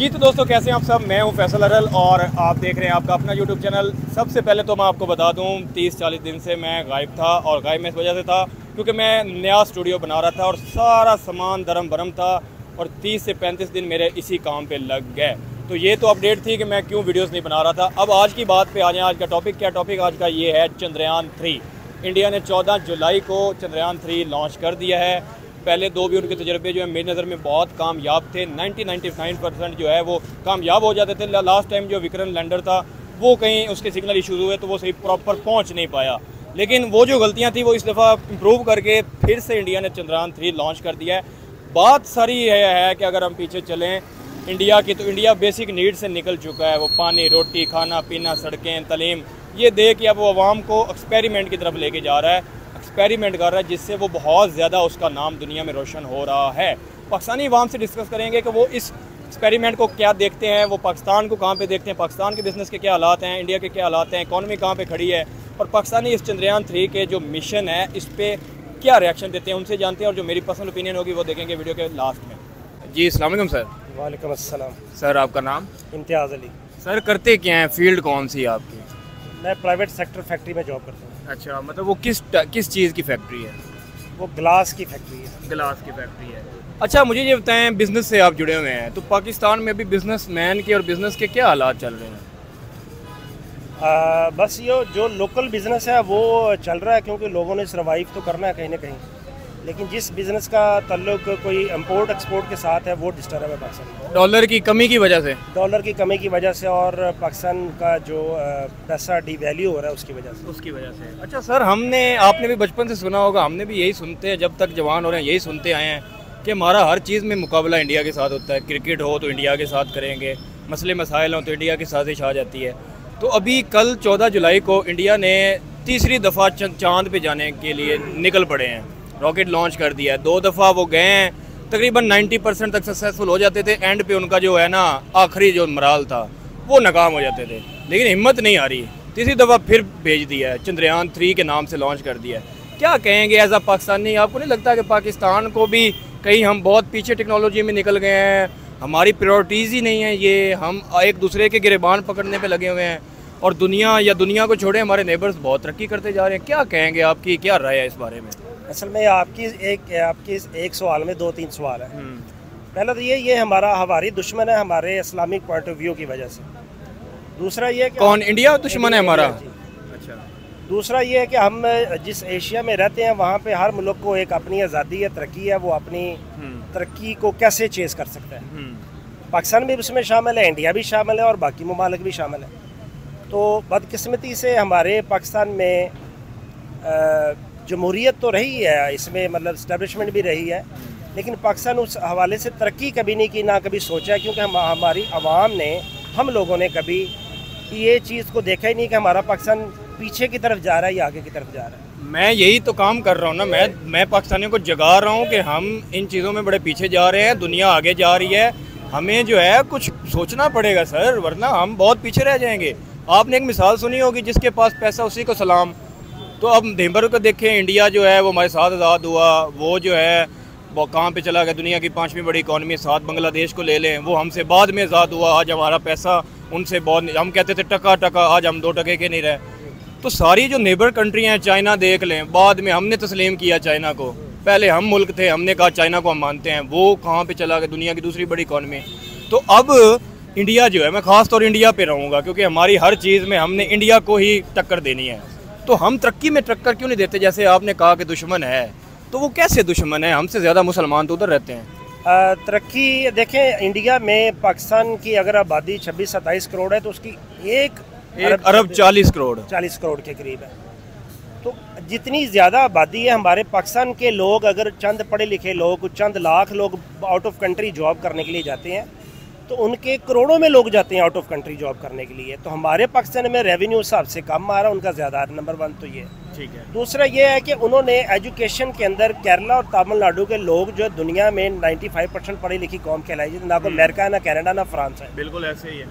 जी तो दोस्तों कैसे हैं आप सब। मैं हूं फैसल अरल और आप देख रहे हैं आपका अपना यूट्यूब चैनल। सबसे पहले तो मैं आपको बता दूं 30-40 दिन से मैं गायब था, और गायब मैं इस वजह से था क्योंकि मैं नया स्टूडियो बना रहा था और सारा सामान दरम बरम था, और 30 से 35 दिन मेरे इसी काम पे लग गए। तो ये तो अपडेट थी कि मैं क्यों वीडियोस नहीं बना रहा था। अब आज की बात पे आ जाएं। आज का टॉपिक क्या टॉपिक आज का ये है चंद्रयान 3। इंडिया ने 14 जुलाई को चंद्रयान 3 लॉन्च कर दिया है। पहले दो भी उनके तजर्बे जो है मेरी नज़र में बहुत कामयाब थे। 99% जो है वो कामयाब हो जाते थे। लास्ट टाइम जो विक्रम लैंडर था वो कहीं उसके सिग्नल इशूज़ हुए तो वो सही प्रॉपर पहुंच नहीं पाया, लेकिन वो जो गलतियां थी वो इस दफ़ा इम्प्रूव करके फिर से इंडिया ने चंद्रयान 3 लॉन्च कर दिया है। बात सारी है कि अगर हम पीछे चलें इंडिया की, तो इंडिया बेसिक नीड से निकल चुका है। वो पानी, रोटी, खाना पीना, सड़कें, तलीम, ये दे के अब वो आवाम को एक्सपेरिमेंट की तरफ लेके जा रहा है, एक्सपेरिमेंट कर रहा है, जिससे वो बहुत ज़्यादा उसका नाम दुनिया में रोशन हो रहा है। पाकिस्तानी अवाम से डिस्कस करेंगे कि वो इस एक्सपेरिमेंट को क्या देखते हैं, वो पाकिस्तान को कहाँ पे देखते हैं, पाकिस्तान के बिज़नेस के क्या हालात हैं, इंडिया के क्या हालात हैं, इकॉनमी कहाँ पे खड़ी है, और पाकिस्तानी इस चंद्रयान 3 के जो मिशन है इस पर क्या रिएक्शन देते हैं, उनसे जानते हैं। और जो मेरी पर्सनल ओपिनियन होगी वो देखेंगे वीडियो के लास्ट में। जी अस्सलाम वालेकुम सर। वालेकुम अस्सलाम। सर आपका नाम? इम्तियाज़ अली। सर करते क्या हैं, फील्ड कौन सी है आपकी? मैं प्राइवेट सेक्टर फैक्ट्री में जॉब करता हूँ। अच्छा, मतलब वो किस चीज़ की फैक्ट्री है? वो ग्लास की फैक्ट्री है। ग्लास की फैक्ट्री है। अच्छा, मुझे ये बताएं, बिज़नेस से आप जुड़े हुए हैं तो पाकिस्तान में अभी बिजनेसमैन के और बिज़नेस के क्या हालात चल रहे हैं? बस ये जो लोकल बिज़नेस है वो चल रहा है, क्योंकि लोगों ने सर्वाइव तो करना है कहीं ना कहीं, लेकिन जिस बिज़नेस का ताल्लुक कोई इंपोर्ट एक्सपोर्ट के साथ है वो डिस्टर्ब है पाकिस्तान में। डॉलर की कमी की वजह से? डॉलर की कमी की वजह से, और पाकिस्तान का जो पैसा डिवैल्यू हो रहा है उसकी वजह से। अच्छा सर, आपने भी बचपन से सुना होगा, हमने भी यही सुनते हैं जब तक जवान हो रहे हैं, यही सुनते आए हैं कि हमारा हर चीज़ में मुकाबला इंडिया के साथ होता है। क्रिकेट हो तो इंडिया के साथ करेंगे, मसले मसाइल हों तो इंडिया की साजिश आ जाती है। तो अभी कल 14 जुलाई को इंडिया ने तीसरी दफ़ा चांद पे जाने के लिए निकल पड़े हैं, रॉकेट लॉन्च कर दिया है। 2 दफ़ा वो गए हैं, तकरीबन 90% तक सक्सेसफुल हो जाते थे। एंड पे उनका जो है ना आखिरी जो मराल था वो नाकाम हो जाते थे, लेकिन हिम्मत नहीं आ रही। तीसरी दफ़ा फिर भेज दिया है, चंद्रयान 3 के नाम से लॉन्च कर दिया है। क्या कहेंगे एज अ पाकिस्तानी? आपको नहीं लगता कि पाकिस्तान को भी कहीं हम बहुत पीछे टेक्नोलॉजी में निकल गए हैं, हमारी प्रायोरिटीज़ ही नहीं है ये, हम एक दूसरे के गिरेबान पकड़ने पे लगे हुए हैं, और दुनिया को छोड़े हमारे नेबर्स बहुत तरक्की करते जा रहे हैं। क्या कहेंगे, आपकी क्या राय है इस बारे में? असल में आपकी एक सवाल में 2-3 सवाल है। पहला तो ये हमारी दुश्मन है हमारे इस्लामिक पॉइंट ऑफ व्यू की वजह से। दूसरा ये कि कौन? इंडिया दुश्मन है हमारा? अच्छा। दूसरा ये है कि हम जिस एशिया में रहते हैं वहाँ पे हर मुल्क को एक अपनी आज़ादी है, तरक्की है, वो अपनी तरक्की को कैसे चेज़ कर सकता है। पाकिस्तान भी उसमें शामिल है, इंडिया भी शामिल है, और बाकी ममालिक भी शामिल है। तो बदकिस्मती से हमारे पाकिस्तान में जमहूरियत तो रही है, इसमें मतलब इस्टेब्लिशमेंट भी रही है, लेकिन पाकिस्तान उस हवाले से तरक्की कभी नहीं की, ना कभी सोचा है, क्योंकि हमारी आवाम ने, हम लोगों ने कभी ये चीज़ को देखा ही नहीं कि हमारा पाकिस्तान पीछे की तरफ जा रहा है या आगे की तरफ जा रहा है। मैं यही तो काम कर रहा हूँ ना, मैं पाकिस्तानियों को जगा रहा हूँ कि हम इन चीज़ों में बड़े पीछे जा रहे हैं, दुनिया आगे जा रही है, हमें जो है कुछ सोचना पड़ेगा सर, वरना हम बहुत पीछे रह जाएंगे। आपने एक मिसाल सुनी होगी, जिसके पास पैसा उसी को सलाम। तो अब नेबर को देखें, इंडिया जो है वो हमारे साथ आज़ाद हुआ, वो जो है वो कहाँ पे चला गया, दुनिया की 5वीं बड़ी इकॉनमी, साथ बांग्लादेश को ले लें, वो हमसे बाद में आज़ाद हुआ। आज हमारा पैसा उनसे बहुत, हम कहते थे टका, आज हम 2 टके के नहीं रहे। तो सारी जो नेबर कंट्री हैं, चाइना देख लें, बाद में हमने तस्लीम किया चाइना को, पहले हम मुल्क थे, हमने कहा चाइना को हम मानते हैं, वो कहाँ पे चला गया, दुनिया की दूसरी बड़ी इकॉनमी। तो अब इंडिया जो है, मैं ख़ास तौर इंडिया पे रहूँगा, क्योंकि हमारी हर चीज़ में हमने इंडिया को ही टक्कर देनी है। तो हम तरक्की में टक्कर क्यों नहीं देते? जैसे आपने कहा कि दुश्मन है, तो वो कैसे दुश्मन है? हमसे ज़्यादा मुसलमान तो उधर रहते हैं। तरक्की देखें, इंडिया में पाकिस्तान की अगर आबादी 26-27 करोड़ है, तो उसकी एक अरब 40 करोड़ के करीब है। तो जितनी ज़्यादा आबादी है हमारे पाकिस्तान के लोग, अगर चंद पढ़े लिखे लोग, चंद लाख लोग आउट ऑफ कंट्री जॉब करने के लिए जाते हैं, तो उनके करोड़ों में लोग जाते हैं आउट ऑफ कंट्री जॉब करने के लिए। तो हमारे पाकिस्तान में रेवेन्यू हिसाब से कम आ रहा है, उनका ज़्यादा। नंबर 1 तो ये ठीक है। दूसरा ये है कि उन्होंने एजुकेशन के अंदर केरला और तमिलनाडु के लोग जो दुनिया में 95% पढ़ी लिखी कौम कहलाई जाती है, ना कोई अमेरिका, ना कनाडा, ना फ्रांस है। बिल्कुल ऐसे ही है।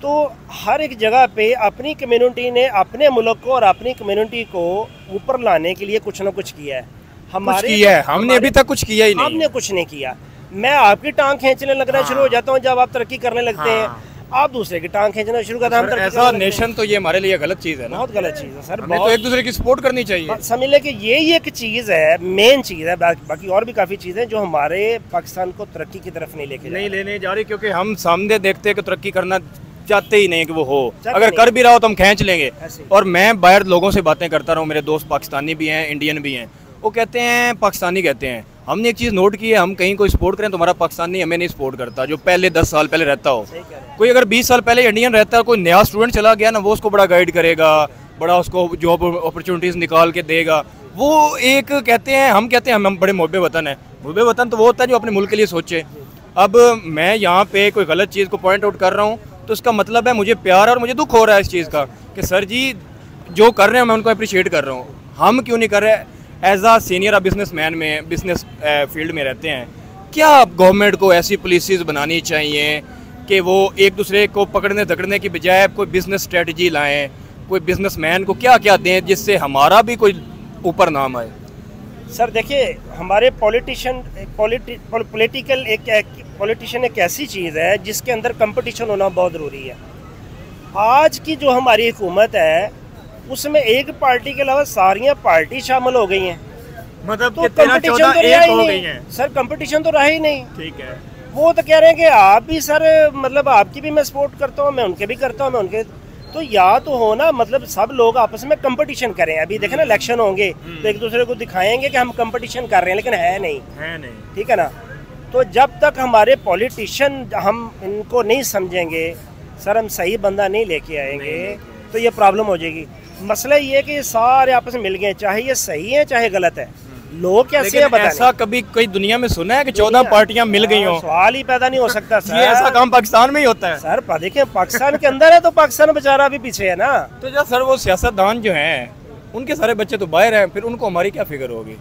तो हर एक जगह पे अपनी कम्युनिटी ने अपने मुल्क को और अपनी कम्युनिटी को ऊपर लाने के लिए कुछ ना कुछ किया है। हमने अभी तक कुछ किया ही नहीं। हमने कुछ नहीं किया। मैं आपकी टांग खींचने लगना शुरू हो जाता हूँ जब आप तरक्की करने लगते हैं, हाँ। आप दूसरे की टांग खींचना शुरू करते हैं। ऐसा नेशन तो ये हमारे लिए गलत चीज़ है ना, बहुत गलत चीज़ है सर। हमें तो एक दूसरे की सपोर्ट करनी चाहिए। समझ ले कि यही एक चीज़ है, मेन चीज़ है। बाकी और भी काफ़ी चीज़ें जो हमारे पाकिस्तान को तरक्की की तरफ नहीं लेने जा रही, क्योंकि हम सामने देखते हैं कि तरक्की करना चाहते ही नहीं कि वो हो, चाहते अगर नहीं। कर भी रहा हो तो हम खींच लेंगे। ऐसे। और मैं बाहर लोगों से बातें करता रहा हूँ, मेरे दोस्त पाकिस्तानी भी हैं, इंडियन भी हैं, वो कहते हैं, पाकिस्तानी कहते हैं, हमने एक चीज़ नोट की है, हम कहीं कोई सपोर्ट करें तो हमारा पाकिस्तानी हमें नहीं सपोर्ट करता, जो पहले 10 साल पहले रहता हो। कोई अगर 20 साल पहले इंडियन रहता है, कोई नया स्टूडेंट चला गया ना, वो उसको बड़ा गाइड करेगा, बड़ा उसको जॉब अपॉर्चुनिटीज़ निकाल के देगा। वो एक कहते हैं, हम कहते हैं हम बड़े मुहब्बे वतन है। मुहब्बे वतन तो वो होता है जो अपने मुल्क के लिए सोचे। अब मैं यहाँ पे कोई गलत चीज़ को पॉइंट आउट कर रहा हूँ तो इसका मतलब है मुझे प्यार और मुझे दुख हो रहा है इस चीज़ का कि सर जी जो कर रहे हैं मैं उनको अप्रिशिएट कर रहा हूँ, हम क्यों नहीं कर रहे। एज आ सीनियर बिजनेसमैन में, बिजनेस फील्ड में रहते हैं, क्या गवर्नमेंट को ऐसी पॉलिसीज़ बनानी चाहिए कि वो एक दूसरे को पकड़ने धकड़ने की बजाय कोई बिजनेस स्ट्रेटजी लाएँ, कोई बिजनेसमैन को क्या क्या दें जिससे हमारा भी कोई ऊपर नाम आए। सर देखिए, हमारे पॉलिटिशियन एक ऐसी चीज़ है जिसके अंदर कंपटीशन होना बहुत ज़रूरी है। आज की जो हमारी हुकूमत है उसमें एक पार्टी के अलावा सारियां पार्टी शामिल हो गई हैं, मतलब तो कंपटीशन तो रहा ही नहीं है। सर, कंपटीशन तो रहा ही नहीं। ठीक है, वो तो कह रहे हैं कि आप भी सर, मतलब आपकी भी मैं सपोर्ट करता हूँ, मैं उनके भी करता हूँ, मैं उनके, तो या तो हो ना, मतलब सब लोग आपस में कंपटीशन करें। अभी देखें ना, इलेक्शन होंगे तो एक दूसरे को दिखाएंगे कि हम कंपटीशन कर रहे हैं, लेकिन है नहीं। ठीक है ना। तो जब तक हमारे पॉलिटिशियन हम इनको नहीं समझेंगे सर, हम सही बंदा नहीं लेके आएंगे तो ये प्रॉब्लम हो जाएगी। मसला ये है कि सारे आपस में मिल गए, चाहे ये सही है चाहे गलत है, लोग कैसे है बताएं। ऐसा कभी कोई दुनिया में सुना है कि 14 पार्टियां मिल गई हो? सवाल ही पैदा नहीं हो सकता सर। ये ऐसा काम पाकिस्तान में ही होता है सर। देखिए, पाकिस्तान के अंदर है तो पाकिस्तान बेचारा भी पीछे है ना। तो जब सर वो सियासतदान जो हैं उनके सारे बच्चे तो बाहर हैं, फिर उनको हमारी क्या फिक्र होगी?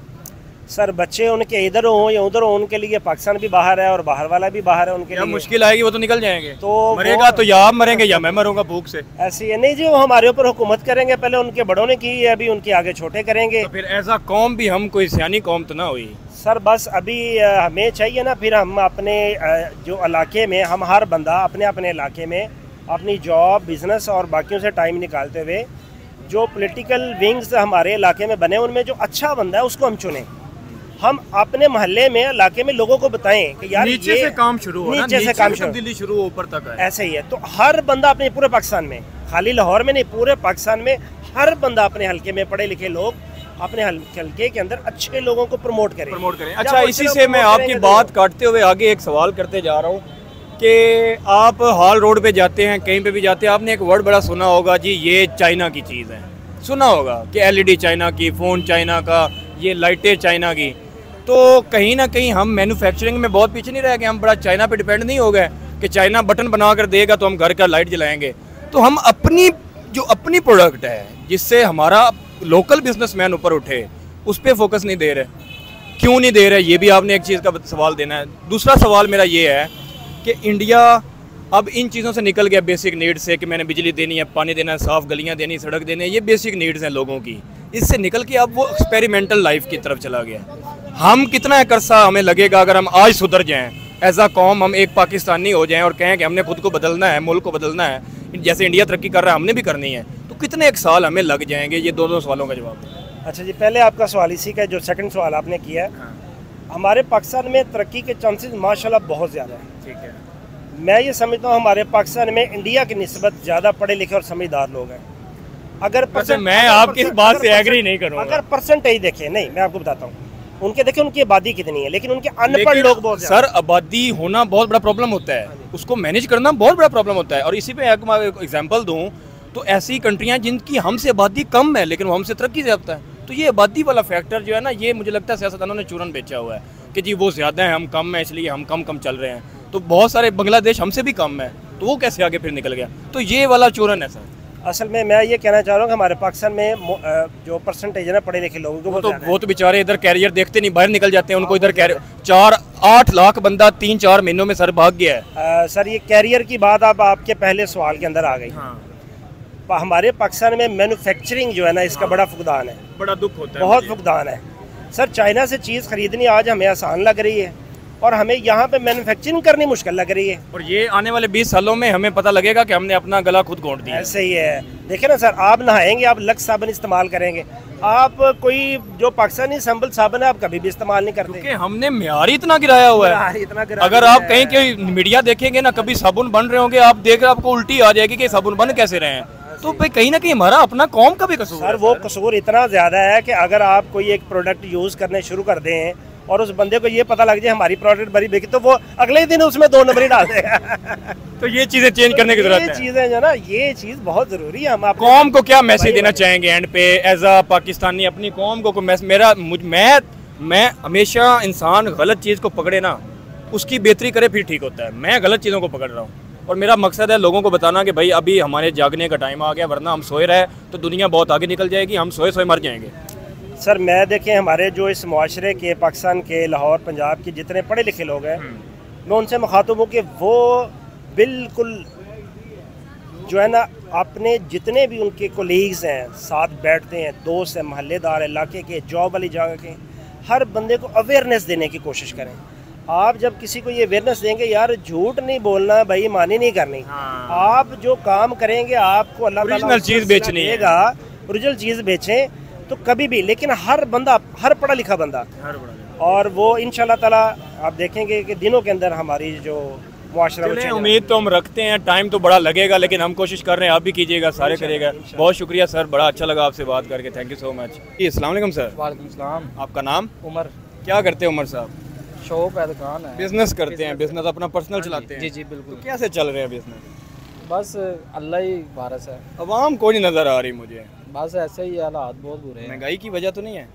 सर बच्चे उनके इधर हो या उधर हो, उनके लिए पाकिस्तान भी बाहर है और बाहर वाला भी बाहर है, उनके लिए मुश्किल आएगी वो तो निकल जाएंगे। तो मरेगा तो या आप मरेंगे या मैं मरूंगा भूख से। ऐसी है नहीं जी, वो हमारे ऊपर हुकूमत करेंगे, पहले उनके बड़ों ने की है, अभी उनके आगे छोटे करेंगे। तो फिर ऐसा कौम भी हम कोई सियानी कौम तो ना हुई सर। बस अभी हमें चाहिए ना, फिर हम अपने जो इलाके में, हम हर बंदा अपने अपने इलाके में अपनी जॉब, बिजनेस और बाकियों से टाइम निकालते हुए जो पॉलिटिकल विंग्स हमारे इलाके में बने उनमें जो अच्छा बंदा है उसको हम चुनें। हम अपने मोहल्ले में, इलाके में लोगों को बताएं कि यार नीचे से काम शुरू हो, नीचे से काम शुरू, दिल्ली शुरू हो, ऊपर तक है। ऐसे ही है। तो हर बंदा अपने पूरे पाकिस्तान में, खाली लाहौर में नहीं, पूरे पाकिस्तान में हर बंदा अपने हल्के में, पढ़े लिखे लोग अपने हल्के के अंदर अच्छे लोगों को प्रमोट करें। अच्छा, इसी से मैं आपकी बात काटते हुए आगे एक सवाल करते जा रहा हूँ कि आप हॉल रोड पे जाते हैं, कहीं पे भी जाते हैं, आपने एक वर्ड बड़ा सुना होगा जी, ये चाइना की चीज़ है। सुना होगा कि LED चाइना की, फ़ोन चाइना का, ये लाइटें चाइना की। तो कहीं ना कहीं हम मैन्युफैक्चरिंग में बहुत पीछे नहीं रह गए, हम बड़ा चाइना पे डिपेंड नहीं हो गए कि चाइना बटन बना कर देगा तो हम घर का लाइट जलाएंगे। तो हम अपनी प्रोडक्ट है जिससे हमारा लोकल बिजनेसमैन ऊपर उठे, उस पर फोकस नहीं दे रहे। क्यों नहीं दे रहे, ये भी आपने एक चीज़ का सवाल देना है। दूसरा सवाल मेरा ये है कि इंडिया अब इन चीज़ों से निकल गया, बेसिक नीड्स से, कि मैंने बिजली देनी है, पानी देना है, साफ़ गलियाँ देनी, सड़क देनी है, ये बेसिक नीड्स हैं लोगों की। इससे निकल के अब वो एक्सपेरिमेंटल लाइफ की तरफ चला गया। हम कितना अरसा हमें लगेगा अगर हम आज सुधर जाएं, एज आ कौम हम एक पाकिस्तानी हो जाएं और कहें कि हमने खुद को बदलना है, मुल्क को बदलना है, जैसे इंडिया तरक्की कर रहा है हमने भी करनी है, तो कितने एक साल हमें लग जाएंगे? ये दो सवालों का जवाब। अच्छा जी, पहले आपका सवाल इसी का, जो सेकंड सवाल आपने किया है, हमारे पाकिस्तान में तरक्की के चांसेस माशाल्लाह बहुत ज़्यादा है। ठीक है, मैं ये समझता हूँ हमारे पाकिस्तान में इंडिया की निस्बत ज़्यादा पढ़े लिखे और समझदार लोग हैं। अगर मैं आपकी इस बात से एग्री नहीं करूँगा। अगर परसेंटेज देखें, नहीं मैं आपको बताता हूँ, उनके देखें उनकी आबादी कितनी है, लेकिन उनके अनपढ़ लोग बहुत। सर, आबादी होना बहुत बड़ा प्रॉब्लम होता है, उसको मैनेज करना बहुत बड़ा प्रॉब्लम होता है। और इसी पे एक एग्जांपल दूं तो ऐसी कंट्रियां जिनकी हमसे आबादी कम है लेकिन वो हमसे तरक्की ज़्यादा है। तो ये आबादी वाला फैक्टर जो है ना, ये मुझे लगता है सियासतदानों ने चूरन बेचा हुआ है कि जी वो ज़्यादा है, हम कम है, इसलिए हम कम चल रहे हैं। तो बहुत सारे बांग्लादेश हमसे भी कम है, तो वो कैसे आगे फिर निकल गया? तो ये वाला चूरन है सर। असल में मैं ये कहना चाह रहा हूँ कि हमारे पाकिस्तान में जो परसेंटेज है ना पढ़े लिखे लोगों को, वो तो बेचारे इधर कैरियर देखते नहीं, बाहर निकल जाते हैं, उनको इधर कैरियर 4-8 लाख बंदा 3-4 महीनों में सर भाग गया है। सर ये कैरियर की बात आप आपके पहले सवाल के अंदर आ गई। हमारे पाकिस्तान में मैन्युफैक्चरिंग जो है ना, इसका बड़ा फुकदान है, बड़ा दुख होता है, बहुत फुकदान है। सर चाइना से चीज़ खरीदनी आज हमें आसान लग रही है और हमें यहाँ पे मैन्युफैक्चरिंग करनी मुश्किल लग रही है। और ये आने वाले 20 सालों में हमें पता लगेगा कि हमने अपना गला खुद घोंट दिया। ऐसे ही है। देखिए ना सर, आप नहाएंगे, आप लक्स साबुन इस्तेमाल करेंगे, आप कोई जो पाकिस्तानी संबल साबुन है आप कभी भी इस्तेमाल नहीं करते, क्योंकि हमने म्यार ही इतना गिराया हुआ है। अगर आप कहीं के मीडिया देखेंगे ना, कभी साबुन बन रहे होंगे, आप देख रहे आपको उल्टी आ जाएगी कि साबुन बन कैसे रहे हैं। तो भाई कहीं ना कहीं हमारा अपना कौम का भी कसूर है। सर वो कसूर इतना ज्यादा है कि अगर आप कोई एक प्रोडक्ट यूज करने शुरू कर दें और उस बंदे को ये पता लग जाए हमारी प्रोडक्ट बड़ी बिकी, तो वो अगले ही दिन उसमें 2 नंबर ही डाल देगा। तो ये चीजें चेंज करने की जरूरत है। ये चीजें जो ना, ये चीज बहुत जरूरी है। हम आप कौम को क्या मैसेज देना चाहेंगे एंड पे एज अ पाकिस्तानी, अपनी कौम को मैं हमेशा इंसान गलत चीज को पकड़े ना, उसकी बेहतरी करे फिर ठीक होता है। मैं गलत चीजों को पकड़ रहा हूँ और मेरा मकसद है लोगों को बताना कि भाई अभी हमारे जागने का टाइम आ गया, वरना हम सोए रहे तो दुनिया बहुत आगे निकल जाएगी, हम सोए सोए मर जाएंगे। सर मैं देखें, हमारे जो इस मुआशरे के, पाकिस्तान के, लाहौर पंजाब के जितने पढ़े लिखे लोग हैं, मैं उनसे मुखातिब हूँ कि वो बिल्कुल जो है ना, अपने जितने भी उनके कोलीग्स हैं, साथ बैठते हैं, दोस्त हैं, महल्लेदार, इलाके के, जॉब वाली जगह के, हर बंदे को अवेयरनेस देने की कोशिश करें। आप जब किसी को ये अवेयरनेस देंगे, यार झूठ नहीं बोलना, बेईमानी नहीं करनी, आप जो काम करेंगे आपको अल्लाह ताला ओरिजिनल चीज़ बेचनी है, ओरिजिनल चीज़ बेचें तो कभी भी। लेकिन हर बंदा, हर पढ़ा लिखा बंदा, और वो इंशाल्लाह ताला आप देखेंगे कि दिनों के अंदर हमारी जो मुआशरा, उम्मीद तो हम रखते हैं, टाइम तो बड़ा लगेगा लेकिन हम कोशिश कर रहे हैं, आप भी कीजिएगा, सारे करेगा। बहुत शुक्रिया सर, बड़ा अच्छा लगा आपसे बात करके, थैंक यू सो मच। अस्सलाम वालेकुम सर। वालेकुम सलाम। आपका नाम? उमर। क्या करते हैं उमर साहब? शॉप है, दुकान है। बिजनेस करते हैं, बिजनेस अपना पर्सनल चलाते हैं? जी जी बिल्कुल। तो कैसे चल रहे हैं बिजनेस? बस अल्लाह ही वारिस है। अवाम कोई नहीं नज़र आ रही मुझे। बस ऐसे ही हालात बहुत बुरे हैं। महंगाई की वजह तो नहीं है?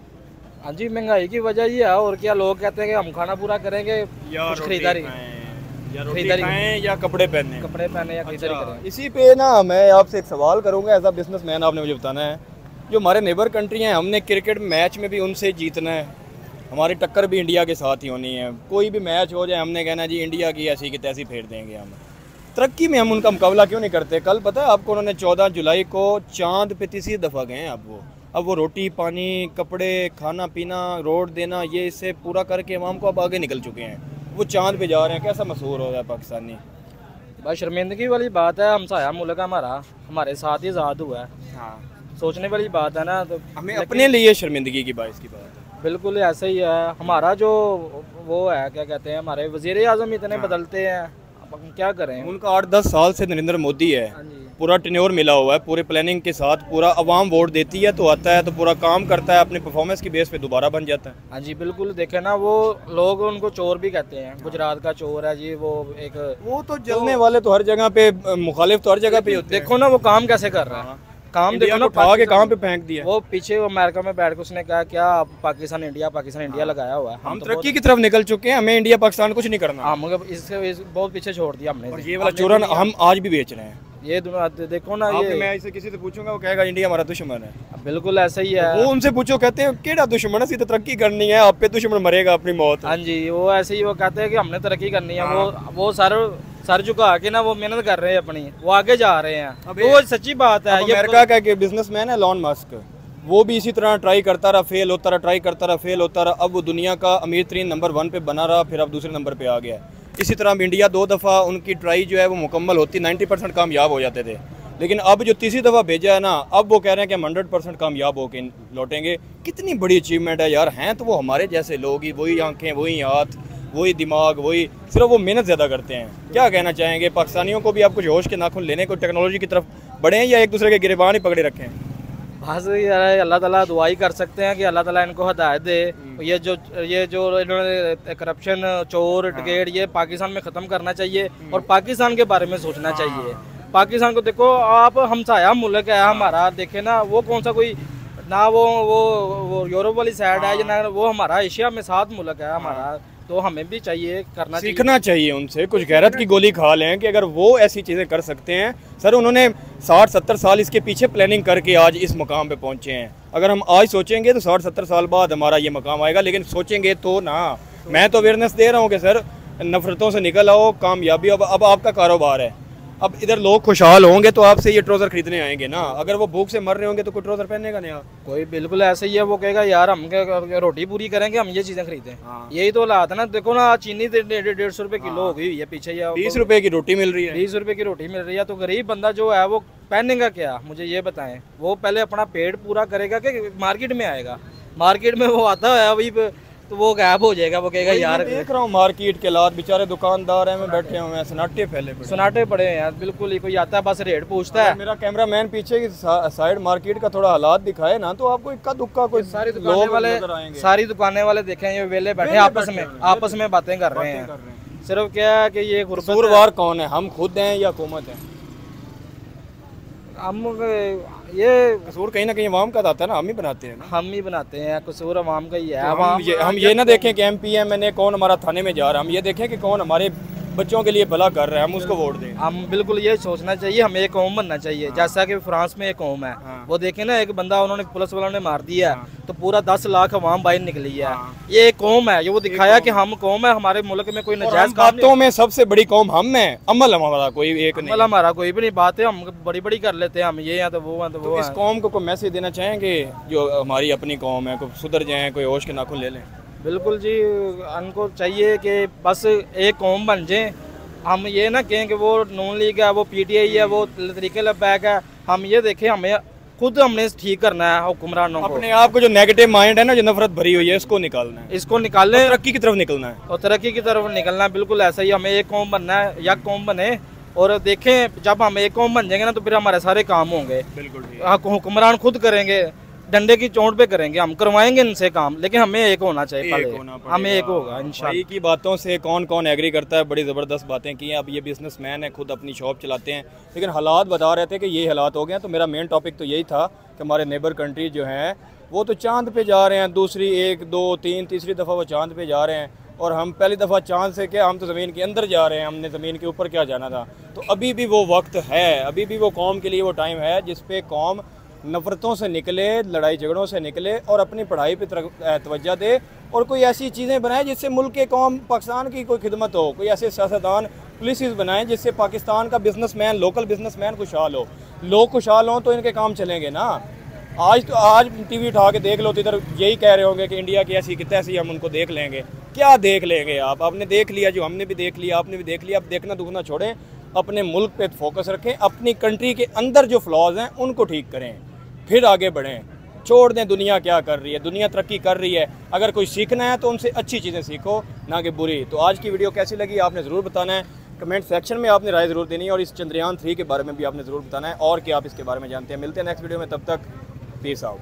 हाँ जी, महंगाई की वजह ये है, और क्या। लोग कहते हैं कि हम खाना पूरा करेंगे या खरीदारी, या रोटी खाएं या कपड़े पहने या खरीदारी करें। इसी पे ना मैं आपसे एक सवाल करूंगा, एज अ बिजनेसमैन आपने मुझे बताना है, जो हमारे नेबर कंट्री हैं, हमने क्रिकेट मैच में भी उनसे जीतना है, हमारी टक्कर भी इंडिया के साथ ही होनी है। कोई भी मैच हो जाए हमने कहना जी इंडिया की ऐसी की तैसी फेर देंगे हम। तरक्की में हम उनका मुकाबला क्यों नहीं करते? कल पता है आपको, उन्होंने 14 जुलाई को चांद पे तीसरी दफ़ा गए हैं। अब वो रोटी पानी, कपड़े, खाना पीना, रोड देना, ये इससे पूरा करके अवाम को अब आगे निकल चुके हैं, वो चांद पे जा रहे हैं। कैसा मशहूर हो रहा है पाकिस्तानी? बस शर्मिंदगी वाली बात है, हमसाया मुल्क हमारे साथ ही आज़ाद हुआ है। हाँ, सोचने वाली बात है ना। तो हमें अपने लिए शर्मिंदगी की बात की बात है। बिल्कुल ऐसा ही है। हमारा जो वो है, क्या कहते हैं, हमारे वज़ीर आज़म इतने बदलते हैं, अब हम क्या करें। उनका 8-10 साल से नरेंद्र मोदी है, पूरा टेन्योर मिला हुआ है, पूरे प्लानिंग के साथ, पूरा अवाम वोट देती है तो आता है, तो पूरा काम करता है, अपनी परफॉर्मेंस की बेस पे दोबारा बन जाता है। हाँ जी बिल्कुल। देखे ना, वो लोग उनको चोर भी कहते हैं, गुजरात का चोर है जी वो एक। वो तो जलने वाले तो हर जगह पे, मुखालिफ तो हर जगह पे होते हैं। देखो ना वो काम कैसे कर रहा है, काम देखो ना, उठा के कहाँ पे फेंक दिया। वो पीछे अमेरिका में बैठ के उसने कहा क्या पाकिस्तान इंडिया लगाया हुआ है। हम तरक्की की तरफ निकल चुके हैं, हमें इंडिया पाकिस्तान कुछ नहीं करना। हाँ, मगर इससे बहुत पीछे छोड़ दिया हमने। और ये वाला चूरन हम आज भी बेच रहे हैं। ये देखो ना, ये मैं इसे किसी से पूछूंगा वो कहेगा इंडिया हमारा दुश्मन है। बिल्कुल ऐसा ही है। वो उनसे पूछो, कहते हैं केड़ा दुश्मन है, सीधे तरक्की करनी है, आप पे दुश्मन मरेगा अपनी मौत। हाँ जी, वो ऐसे ही वो कहते हैं कि हमने तरक्की करनी है। वो सर झुका के ना वो मेहनत कर रहे हैं अपनी, वो आगे जा रहे हैं। तो वो सच्ची बात है। ये अमेरिका का एक बिजनेसमैन है एलन मस्क, वो भी इसी तरह ट्राई करता रहा, फेल होता रहा, ट्राई करता रहा, फेल होता रहा। अब वो दुनिया का अमीर तरीन नंबर 1 पे बना रहा, फिर अब दूसरे नंबर पे आ गया। इसी तरह इंडिया 2 दफ़ा उनकी ट्राई जो है वो मुकम्मल होती, 90% कामयाब हो जाते थे, लेकिन अब जो तीसरी दफ़ा भेजा है ना, अब वो कह रहे हैं कि हम 100% कामयाब होके लौटेंगे। कितनी बड़ी अचीवमेंट है यार। हैं तो वो हमारे जैसे लोग ही, वही आंखें, वही हाथ, वही दिमाग, वही, सिर्फ वो मेहनत ज़्यादा करते हैं। क्या कहना चाहेंगे पाकिस्तानियों को भी? आप कुछ होश के नाखून लेने को टेक्नोलॉजी की तरफ बढ़े या एक दूसरे के गिरबान ही पकड़े रखें? बस यार अल्लाह ताला दुआ ही कर सकते हैं कि अल्लाह ताला इनको हिदायत दे। ये जो इन्होंने करप्शन, चोर, डकैत, ये पाकिस्तान में ख़त्म करना चाहिए और पाकिस्तान के बारे में सोचना चाहिए। पाकिस्तान को देखो आप, हमसाया मुल्क है हमारा। देखे ना, वो कौन सा कोई ना वो यूरोप वाली साइड है, ना वो हमारा एशिया में 7 मुल्क है हमारा। तो हमें भी चाहिए करना, सीखना चाहिए उनसे, कुछ गैरत की गोली खा लें कि अगर वो ऐसी चीज़ें कर सकते हैं। सर उन्होंने 60-70 साल इसके पीछे प्लानिंग करके आज इस मकाम पे पहुंचे हैं। अगर हम आज सोचेंगे तो 60-70 साल बाद हमारा ये मकाम आएगा, लेकिन सोचेंगे तो ना। मैं तो अवेयरनेस दे रहा हूँ कि सर नफरतों से निकल आओ, कामयाबी अब आपका कारोबार है। अब इधर लोग खुशहाल होंगे तो आपसे ये ट्राउजर खरीदने आएंगे ना, अगर वो भूख से मर रहे होंगे तो कोई ट्राउजर पहनेगा नहीं। कोई बिल्कुल ऐसे ही है, वो कहेगा यार हम रोटी पूरी करेंगे, हम ये चीजें खरीदें। हाँ। यही तो हालात है ना। देखो ना, चीनी 150 रुपए किलो हो गई हुई है पीछे, 20 रुपए की रोटी मिल रही है। 20 रुपए की रोटी मिल रही है, तो गरीब बंदा जो है वो पहनेगा क्या? मुझे ये बताएं। वो पहले अपना पेट पूरा करेगा कि मार्केट में आएगा? मार्केट में वो आता है अभी तो वो गायब हो जाएगा, वो कहेगा यार। देख रहा हूँ मार्केट के लात, बेचारे दुकानदार हैं में बैठे हुए हैं, सन्नाटे फैले पड़े, सन्नाटे पड़े हैं यार। बिल्कुल ही कोई आता है बस रेट पूछता है। मेरा कैमरामैन पीछे की साइड मार्केट का थोड़ा हालात दिखाए ना, तो आपको इक्का दुक्का कोई सारी दुकानें वाले देखें ये वेले बैठे आपस में बातें कर रहे हैं। सिर्फ क्या है कि ये कसूरवार कौन है, हम खुद हैं या हुकूमत है? हम ये कसूर कहीं ना कहीं अवाम का आता है ना, हम ही बनाते हैं ना। हम ही बनाते हैं, कसूर अवाम का ही है। तो हम ये ना देखें कि MP MNA कौन हमारा थाने में जा रहा है, हम ये देखें कि कौन हमारे बच्चों के लिए भला कर रहा है, हम उसको वोट दें। हम बिल्कुल ये सोचना चाहिए, हमें एक कौम बनना चाहिए। जैसा कि फ्रांस में एक कौम है। वो देखे ना, एक बंदा उन्होंने पुलिस वालों ने मार दिया तो पूरा 10 लाख अवाम बाहर निकली है। ये एक कौम है, ये वो दिखाया कि हम कौम है, हमारे मुल्क में कोई नजायज बातों में सबसे बड़ी कौम हम हैं, अमल हमारा कोई एक नहीं। अमल हमारा कोई भी नहीं, बात है हम बड़ी बड़ी कर लेते हैं, हम ये हैं तो वो हैं तो वो। इस कौम को कोई मैसेज देना चाहेंगे जो हमारी अपनी कौम है, कोई सुधर जाए, कोई होश के नाखून ले लें? बिल्कुल जी, उनको चाहिए कि बस एक कौम बन जाए। हम ये ना कहें कि वो नून लीग है, वो PTI है, वो तरीके लबैक है। हम ये देखें, हमें खुद हमने ठीक करना है हुक्मरानों को। अपने आप को जो नेगेटिव माइंड है ना, जो नफरत भरी हुई है, इसको निकालना है। इसको निकालें, तरक्की की तरफ निकलना है। और तरक्की की तरफ निकलना है, बिल्कुल ऐसा ही। हमें एक कौम बनना है, या कौम बने। और देखें, जब हम एक कौम बन जाएंगे ना, तो फिर हमारे सारे काम होंगे। बिल्कुल हुक्मरान खुद करेंगे, डंडे की चोट पे करेंगे, हम करवाएंगे इनसे काम, लेकिन हमें एक होना चाहिए पहले। हमें एक होगा इंशाल्लाह। की बातों से कौन कौन एग्री करता है, बड़ी ज़बरदस्त बातें की हैं। अब ये बिजनेसमैन है, खुद अपनी शॉप चलाते हैं, लेकिन हालात बता रहे थे कि ये हालात हो गए हैं। तो मेरा मेन टॉपिक तो यही था कि हमारे नेबर कंट्री जो हैं वो तो चांद पे जा रहे हैं, दूसरी 1 2 3 तीसरी दफ़ा वो चांद पे जा रहे हैं, और हम पहली दफ़ा चांद से क्या, हम तो ज़मीन के अंदर जा रहे हैं, हमने ज़मीन के ऊपर क्या जाना था। तो अभी भी वो वक्त है, अभी भी वो कौम के लिए वो टाइम है जिस पे कौम नफ़रतों से निकले, लड़ाई झगड़ों से निकले और अपनी पढ़ाई पे तवज्जो दे, और कोई ऐसी चीज़ें बनाए जिससे मुल्क के कौम पाकिस्तान की कोई खिदमत हो। कोई ऐसे सियासतदान पॉलिसीज़ बनाएं जिससे पाकिस्तान का बिजनेसमैन, लोकल बिजनेसमैन खुशहाल हो। लोग खुशहाल हों तो इनके काम चलेंगे ना। आज TV उठा के देख लो तो इधर यही कह रहे होंगे कि इंडिया की ऐसी कितनी ऐसी, हम उनको देख लेंगे। क्या देख लेंगे आप? आपने देख लिया, जो हमने भी देख लिया, आपने भी देख लिया। अब देखना दुखना छोड़ें, अपने मुल्क पे फोकस रखें, अपनी कंट्री के अंदर जो फ्लॉज हैं उनको ठीक करें, फिर आगे बढ़ें। छोड़ दें दुनिया क्या कर रही है, दुनिया तरक्की कर रही है। अगर कोई सीखना है तो उनसे अच्छी चीज़ें सीखो, ना कि बुरी। तो आज की वीडियो कैसी लगी आपने ज़रूर बताना है, कमेंट सेक्शन में आपने राय ज़रूर देनी है, और इस चंद्रयान 3 के बारे में भी आपने ज़रूर बताना है और क्या आप इसके बारे में जानते हैं। मिलते हैं नेक्स्ट वीडियो में, तब तक पीस आउट।